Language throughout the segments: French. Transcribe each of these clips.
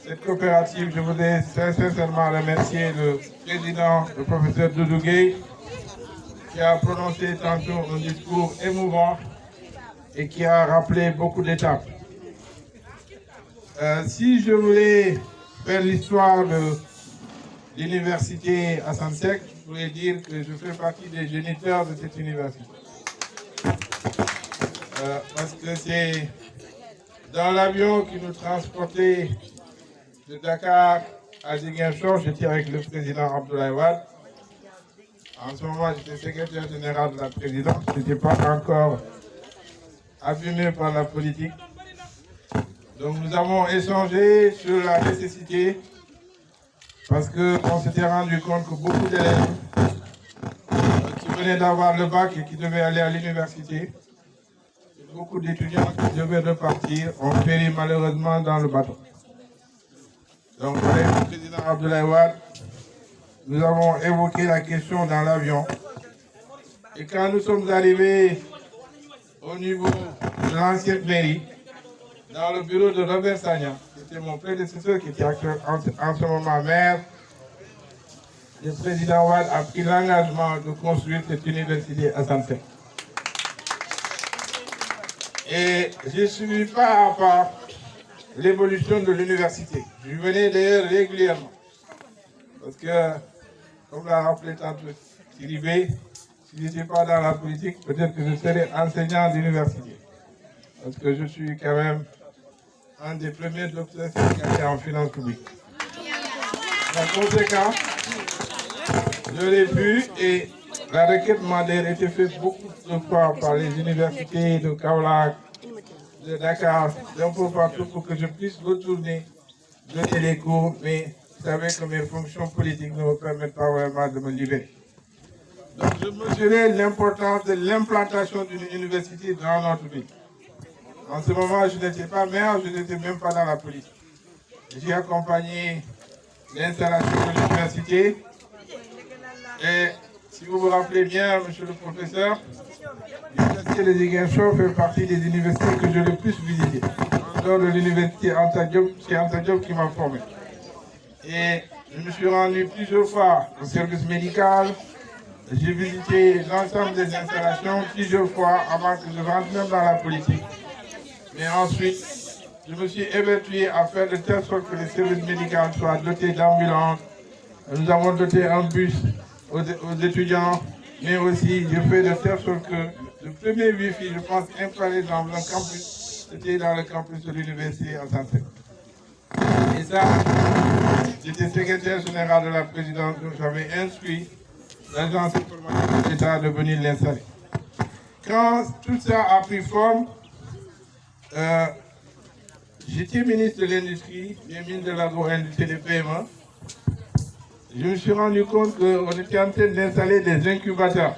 cette coopérative, je voudrais sincèrement remercier le président, le professeur Doudou Gueye, qui a prononcé tantôt un discours émouvant et qui a rappelé beaucoup d'étapes. Si je voulais faire l'histoire de l'université Assane Seck, je voulais dire que je fais partie des géniteurs de cette université. Parce que c'est dans l'avion qui nous transportait de Dakar à Ziguinchor, j'étais avec le président Abdoulaye Wade. En ce moment, j'étais secrétaire général de la présidence. Je n'étais pas encore abîmé par la politique. Donc nous avons échangé sur la nécessité, parce qu'on s'était rendu compte que beaucoup d'élèves qui venaient d'avoir le bac et qui devaient aller à l'université, beaucoup d'étudiants qui devaient repartir ont péri malheureusement dans le bateau. Donc avec le président Abdoulaye Wade, nous avons évoqué la question dans l'avion. Et quand nous sommes arrivés au niveau de l'ancienne mairie, dans le bureau de Robert Sagna, c'était mon prédécesseur qui était en ce moment maire, le président Wade a pris l'engagement de construire cette université à Assane Seck. Et je suis pas à part l'évolution de l'université. Je venais d'ailleurs régulièrement. Parce que, comme l'a rappelé tantôt Siribé, si je n'étais pas dans la politique, peut-être que je serais enseignant d'université. Parce que je suis quand même un des premiers docteurs certifiés en finances publiques. Par conséquent, je l'ai vu et la requête m'a été faite beaucoup de fois par les universités de Kaolack, de Dakar, d'un peu partout pour que je puisse retourner donner les cours, mais vous savez que mes fonctions politiques ne me permettent pas vraiment de me libérer. Donc je mesurais l'importance de l'implantation d'une université dans notre pays. En ce moment, je n'étais pas maire, je n'étais même pas dans la politique. J'ai accompagné l'installation de l'université. Et si vous vous rappelez bien, monsieur le professeur, l'université de Ziguinchor fait partie des universités que j'ai le plus visitées. En dehors de l'université Anta Diop, c'est Anta Diop qui m'a formé. Et je me suis rendu plusieurs fois au service médical. J'ai visité l'ensemble des installations plusieurs fois avant que je rentre même dans la politique. Mais ensuite, je me suis évertué à faire de telle sorte que les services médicaux soient dotés d'ambulances. Nous avons doté un bus aux étudiants, mais aussi je fais de telle sorte que le premier Wi-Fi, je pense, installé dans un campus, c'était dans le campus de l'université à Assane Seck. Et ça, j'étais secrétaire général de la présidence, donc j'avais instruit l'agence informatique de l'État de venir l'installer. Quand tout ça a pris forme, j'étais ministre de l'Industrie, des mines de l'agro-industrie et des PME. Je me suis rendu compte qu'on était en train d'installer des incubateurs.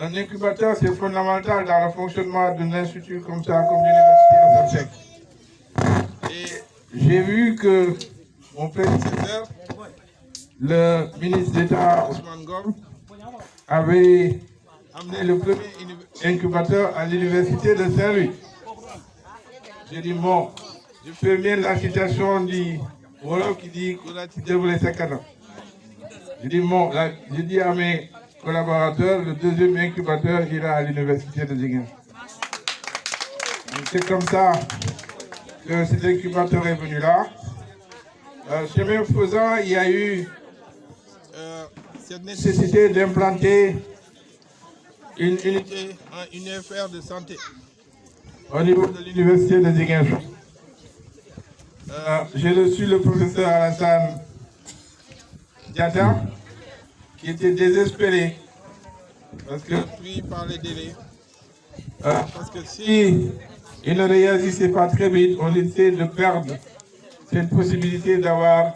Un incubateur, c'est fondamental dans le fonctionnement d'un institut comme ça, comme l'université à Assane Seck. Et j'ai vu que mon prédécesseur, le ministre d'État Ousmane Ngom, avait amené le premier incubateur à l'université de Saint-Louis. J'ai dit, bon, je fais bien la citation du Wolof qui dit qu'on a développé 50 ans. J'ai dit, bon, j'ai dit à mes collaborateurs, le deuxième incubateur ira à l'université de Ziguinchor. C'est comme ça que cet incubateur est venu là. Chemin faisant, il y a eu cette nécessité d'implanter une unité, une affaire de santé au niveau de l'université de Ziguinchor. J'ai reçu le professeur Alassane Diatta qui était désespéré parce que pris par les délais. Parce que si il ne réagissait pas très vite, on risquait de perdre cette possibilité d'avoir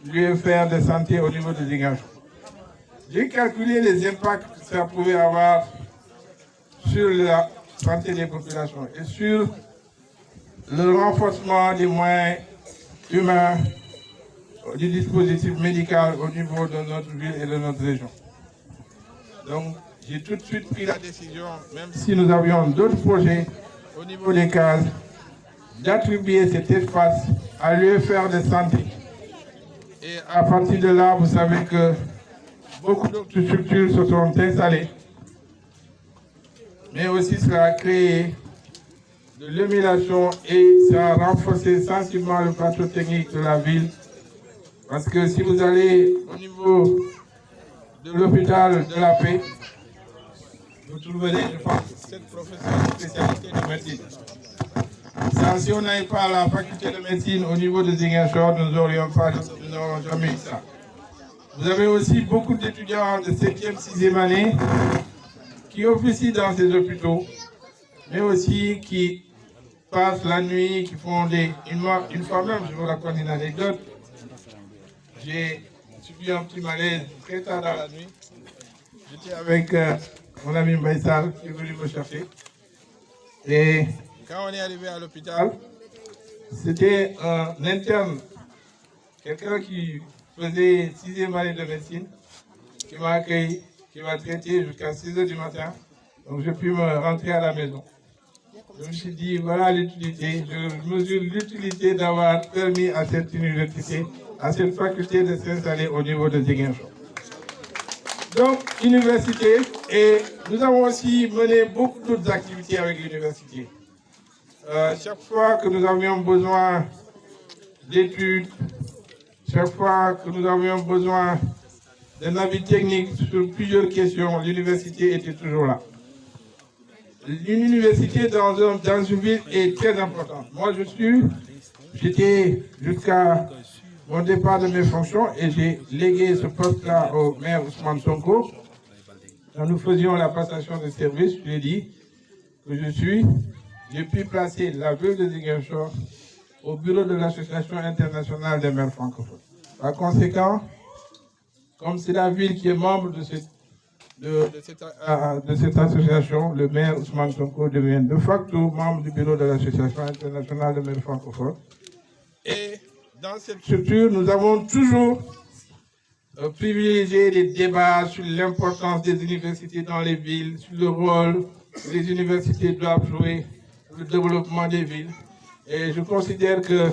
l'UFR de santé au niveau de Ziguinchor. J'ai calculé les impacts que ça pouvait avoir sur la santé des populations et sur le renforcement des moyens humains du dispositif médical au niveau de notre ville et de notre région. Donc, j'ai tout de suite pris la décision, même si nous avions d'autres projets au niveau des cases, d'attribuer cet espace à l'UFR de santé. Et à partir de là, vous savez que beaucoup d'autres structures se sont installées. Mais aussi cela a créé de l'émulation et ça a renforcé sensiblement le plateau technique de la ville. Parce que si vous allez au niveau de l'hôpital de la Paix, vous trouverez, je pense, cette professeure de spécialité de médecine. Ça, si on n'avait pas la faculté de médecine au niveau de Ziguinchor, nous n'aurions jamais eu ça. Vous avez aussi beaucoup d'étudiants de 7e, 6e année qui officient dans ces hôpitaux, mais aussi qui passent la nuit, qui font une fois même, je vous raconte une anecdote, j'ai subi un petit malaise très tard dans la nuit. J'étais avec mon ami Mbaïsal qui est venu me chercher. Et quand on est arrivé à l'hôpital, c'était un interne, quelqu'un qui faisait 6e année de médecine, qui m'a accueilli, qui m'a traité jusqu'à 6 h du matin. Donc je puis me rentrer à la maison. Je me suis dit, voilà l'utilité, je mesure l'utilité d'avoir permis à cette université, à cette faculté de s'installer au niveau de Ziguinchor. Donc, université, et nous avons aussi mené beaucoup d'autres activités avec l'université. Chaque fois que nous avions besoin d'études, chaque fois que nous avions besoin d'un avis technique sur plusieurs questions, l'université était toujours là. Une université dans une ville est très importante. Moi, j'étais jusqu'à mon départ de mes fonctions et j'ai légué ce poste-là au maire Ousmane Sonko. Quand nous faisions la passation de service, je lui ai dit que j'ai pu placer la ville de Ziguinchor au bureau de l'Association internationale des maires francophones. Par conséquent, comme c'est la ville qui est membre de cette association, le maire Ousmane Sonko devient de facto membre du bureau de l'Association internationale des maires francophones. Et dans cette structure, nous avons toujours privilégié les débats sur l'importance des universités dans les villes, sur le rôle que les universités doivent jouer pour le développement des villes. Et je considère que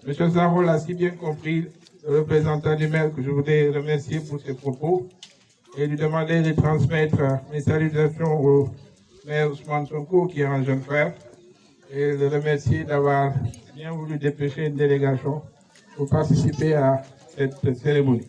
M. Zahol a si bien compris, le représentant du maire, que je voudrais remercier pour ses propos et lui demander de transmettre mes salutations au maire Ousmane Sonko, qui est un jeune frère, et le remercier d'avoir bien voulu dépêcher une délégation pour participer à cette cérémonie.